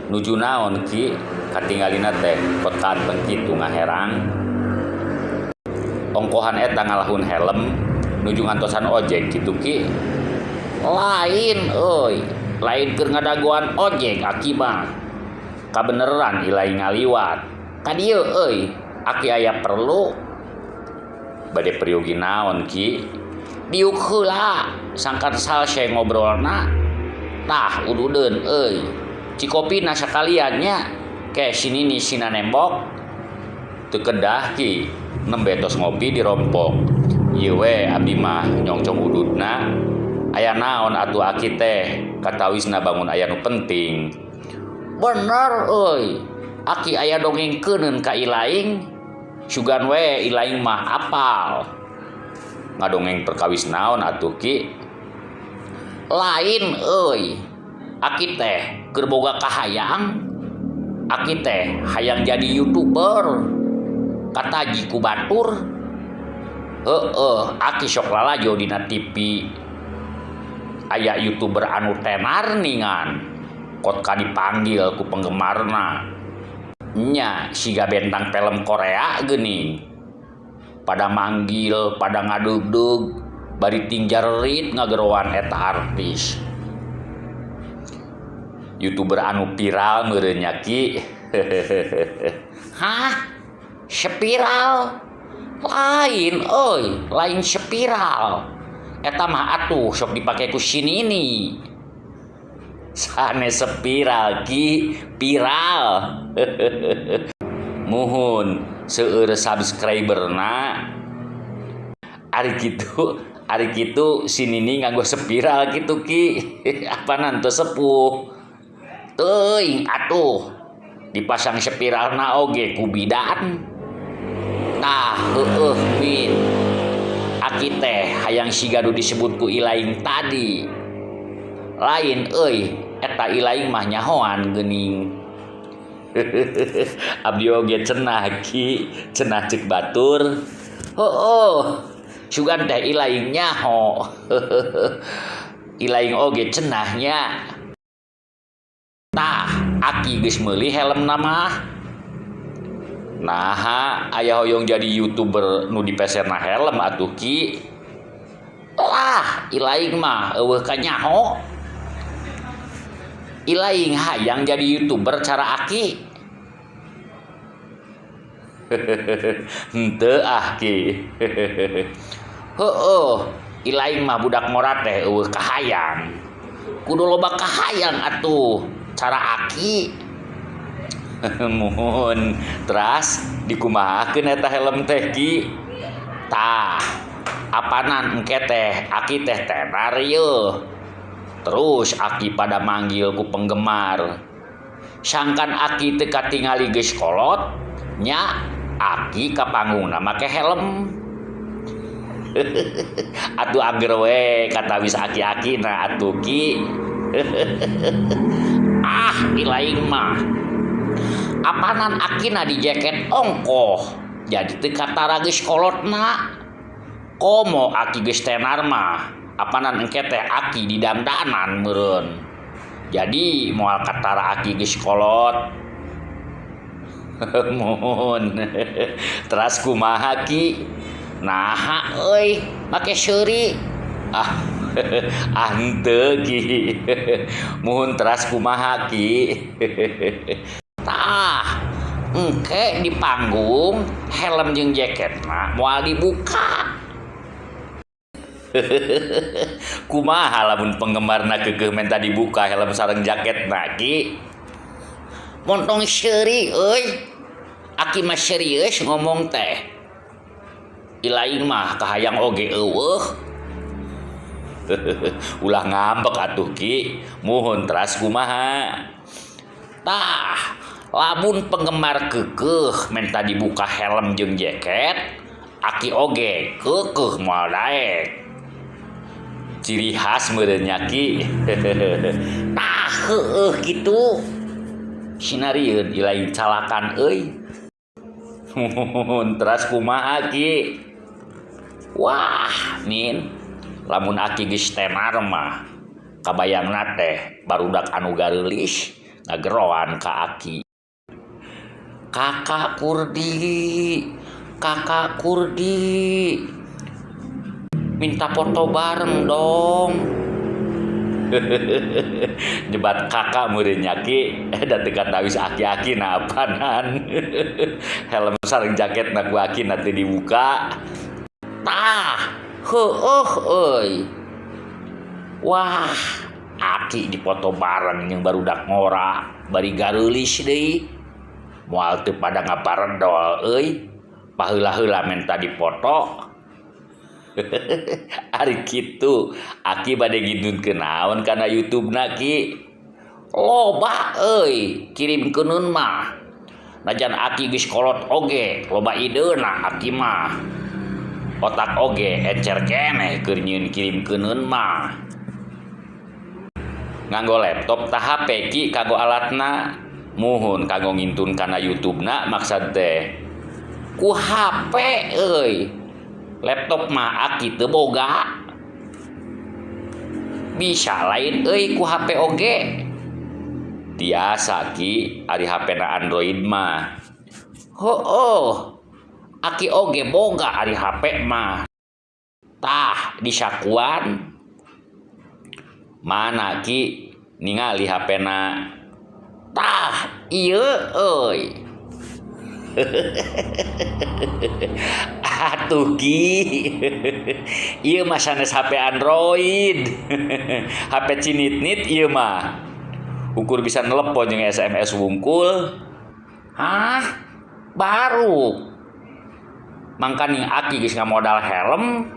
nuju naon ki katinggalina teh pot kanteng kitu ngaherang ongkohan eta ngalahun helm nuju ngantosan ojek kitu ki lain euy lain keur ngadagoan ojek aki mah kabeneran ilai ngaliwat ka dieu euy aki aya perlu bade periogi naon ki diuk heula sangkan salse ngobrolna tah ududeun euy cikopina sakaliannya ke sini nih sina nembok teu kedah ki nembe tos ngopi dirompok ieu we abdi mah nyongcong ududna aya naon atuh aki teh katawisna bangun aya nu penting bener euy aki aya dongengkeuneun ka ilaing sugan we ilaing mah apal ngadongeng perkawis naon atuh ki lain euy aki teh keur boga kahayang aki teh hayang jadi YouTuber kataji ku batur aki sok lalajo dina TV aya YouTuber anu tenar ningan kot ka dipanggil ku penggemarna nya siga bentang film Korea geuning pada manggil pada ngadugdug bari tingjarit ngagerowan eta artis YouTuber anu viral meureun nya ki hah spiral lain euy lain spiral eta mah atuh sok dipake ku sinini sanes spiral ki viral muhun seueur subscriberna ari kitu sinini nganggo spiral kitu ki apanan teu sepuh teuing atuh dipasang spiralna oge ku bidan tah min aki teh hayang sigadu disebut ku ilaing tadi lain euy eta ilaing mah nyahoan geuning abdi oge cenah ki cenah cek batur sugan teh ilaing nyaho ilaing oge cenahnya tah aki geus meuli helmna mah nah aya hoyong jadi YouTuber nu dipeserna helm atuh ki lah ilaing mah eueuh ka nyaho ilaing hayang jadi YouTuber cara aki henteu ah ki ilaing mah budak mora teh eueuh kahayang kudu loba kahayang atuh cara aki muhun teras dikumahakeun eta helm teh ki tah apanan engke teh aki teh tenar yeuh terus aki pada manggil ku penggemar sangkan aki teu katingali geus kolot nya aki ka panggungna make helm atuh anger we katawis aki-akina atuh ki ilaing mah apanan akina di jaket ongkoh jadi teu katara geus kolotna komo aki geus tenar mah apanan engke teh aki di dandanan meureun jadi moal katara aki geus kolot mun teras kumaha ki naha euy make seuri henteu ki muhun teras kumaha ki tah engke di panggung helm jeung jaketna moal dibuka kumaha lamun penggemarna keukeuh menta dibuka helm sareng jaketna ki montong seuri euy aki mah serius ngomong teh ilaing mah kahayang oge eueuh ulah ngambek atuh ki muhun teras kumaha tah lamun penggemar keukeuh menta dibuka helm jeung jaket aki oge keukeuh moal daek ciri khas meureun nya ki tah heueuh kitu sinarieun ilaing calakan euy teras kumaha ki wah min lamun aki geus tenar mah kabayangna teh barudak anu gareulis ngageroan ka Aki. Kakak Kurdi, minta foto bareng dong. Jebat kakak muridnya Ki, datekan tawis aki-aki na apanan. Helm sareng jaket na ku Aki nanti dibuka. Tah, euy. Wah, Aki dipoto bareng yang barudak ngora, bari gareulis deui. Moal teu pada ngaparedol euy. Paheula-heula menta dipoto. Ari kitu Aki bade ngidunkeun naon kana YouTube-na Ki. Loba euy, kirimkeun mah. Najan Aki geus kolot oge, loba ideuna Aki mah. Otak oge encer keneh keur nyieun kirimkeun mah. Nganggo laptop tah HP Ki kago alatna. Muhun kanggo ngintun kana YouTube-na maksud teh ku HP euy. Laptop mah Aki teu boga. Bisa lain euy ku HP oge. Tiasa Ki ari HP-na Android mah. Aki oge boga ari HP mah. Tah disakuan. Mana Ki ningali HP-na? Tah, ieu euy. Atuh Ki. Ieu mah sanes HP Android. HP cinit-nit ieu mah. Ukur bisa nelepon jeung SMS wungkul. Hah? Baru. Mangkana Aki geus ngamodal helm,